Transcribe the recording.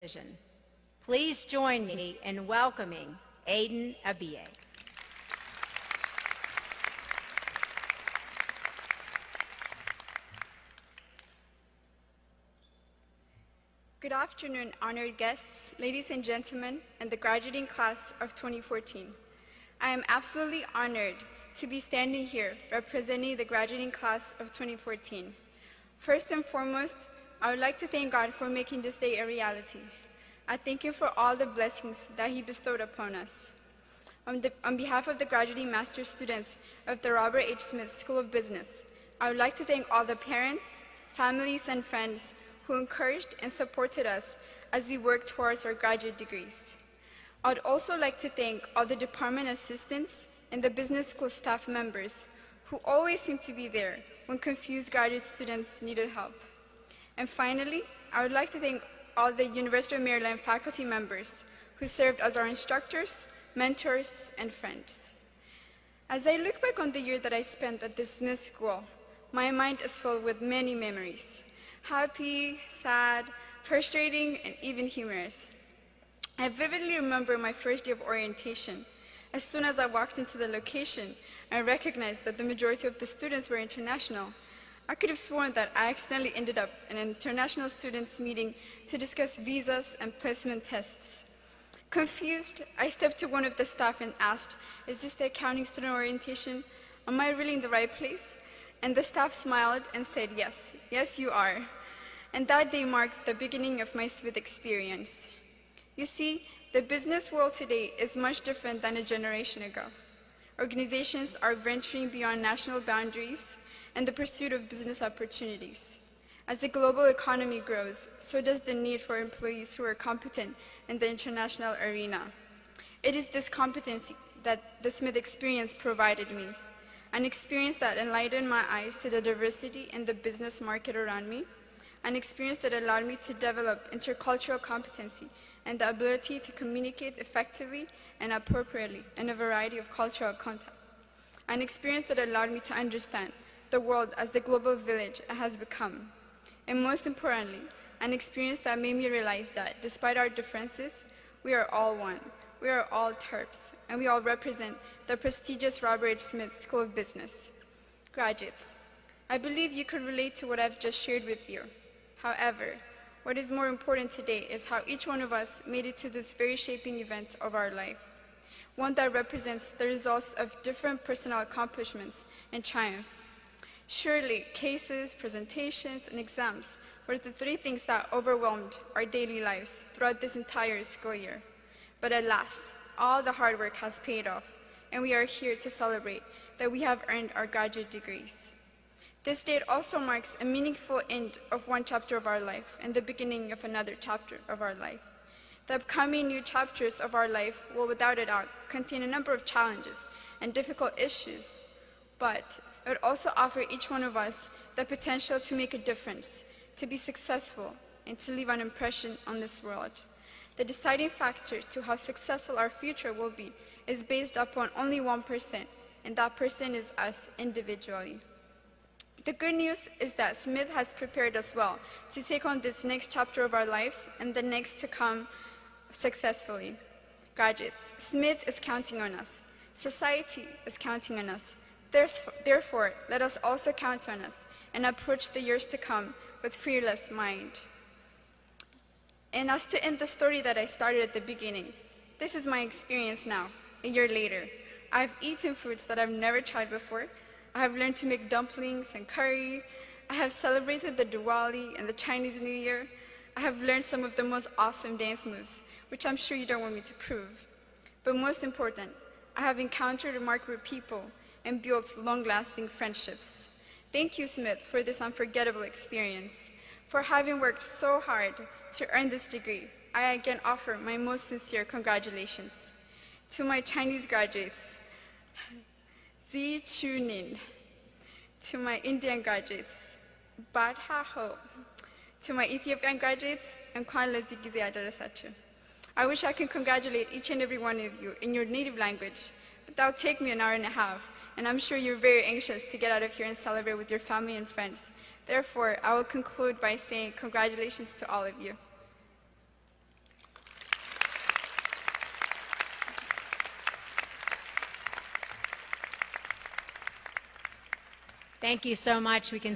Vision. Please join me in welcoming Eden Abiyi. Good afternoon, honored guests, ladies and gentlemen, and the graduating class of 2014. I am absolutely honored to be standing here representing the graduating class of 2014. First and foremost, I would like to thank God for making this day a reality. I thank Him for all the blessings that He bestowed upon us. On behalf of the graduating master's students of the Robert H. Smith School of Business, I would like to thank all the parents, families, and friends who encouraged and supported us as we worked towards our graduate degrees. I would also like to thank all the department assistants and the business school staff members who always seemed to be there when confused graduate students needed help. And finally, I would like to thank all the University of Maryland faculty members who served as our instructors, mentors, and friends. As I look back on the year that I spent at this Smith School, my mind is filled with many memories. Happy, sad, frustrating, and even humorous. I vividly remember my first day of orientation. As soon as I walked into the location, I recognized that the majority of the students were international. I could have sworn that I accidentally ended up in an international students meeting to discuss visas and placement tests. Confused, I stepped to one of the staff and asked, "Is this the accounting student orientation? Am I really in the right place?" And the staff smiled and said, "Yes, yes you are." And that day marked the beginning of my Smith experience. You see, the business world today is much different than a generation ago. Organizations are venturing beyond national boundaries and the pursuit of business opportunities. As the global economy grows, so does the need for employees who are competent in the international arena. It is this competency that the Smith experience provided me, an experience that enlightened my eyes to the diversity in the business market around me, an experience that allowed me to develop intercultural competency and the ability to communicate effectively and appropriately in a variety of cultural contexts, an experience that allowed me to understand the world as the global village it has become. And most importantly, an experience that made me realize that despite our differences, we are all one. We are all Terps, and we all represent the prestigious Robert H. Smith School of Business. Graduates, I believe you could relate to what I've just shared with you. However, what is more important today is how each one of us made it to this very shaping event of our life, one that represents the results of different personal accomplishments and triumph. Surely, cases, presentations, and exams were the three things that overwhelmed our daily lives throughout this entire school year. But at last, all the hard work has paid off, and we are here to celebrate that we have earned our graduate degrees. This date also marks a meaningful end of one chapter of our life and the beginning of another chapter of our life. The upcoming new chapters of our life will without a doubt contain a number of challenges and difficult issues, but it would also offer each one of us the potential to make a difference, to be successful, and to leave an impression on this world. The deciding factor to how successful our future will be is based upon only one person, and that person is us individually. The good news is that Smith has prepared us well to take on this next chapter of our lives and the next to come successfully. Graduates, Smith is counting on us. Society is counting on us. Therefore, let us also count on us and approach the years to come with fearless mind. And as to end the story that I started at the beginning, this is my experience now, a year later. I've eaten foods that I've never tried before. I have learned to make dumplings and curry. I have celebrated the Diwali and the Chinese New Year. I have learned some of the most awesome dance moves, which I'm sure you don't want me to prove. But most important, I have encountered remarkable people and built long-lasting friendships. Thank you, Smith, for this unforgettable experience. For having worked so hard to earn this degree, I again offer my most sincere congratulations. To my Chinese graduates, Zi Chu Nin. To my Indian graduates, Bat Ha Ho. To my Ethiopian graduates, Nkwan Lezi Gize Adarasachu. I wish I could congratulate each and every one of you in your native language, but that would take me an hour and a half, and I'm sure you're very anxious to get out of here and celebrate with your family and friends. Therefore, I will conclude by saying congratulations to all of you. Thank you so much. We can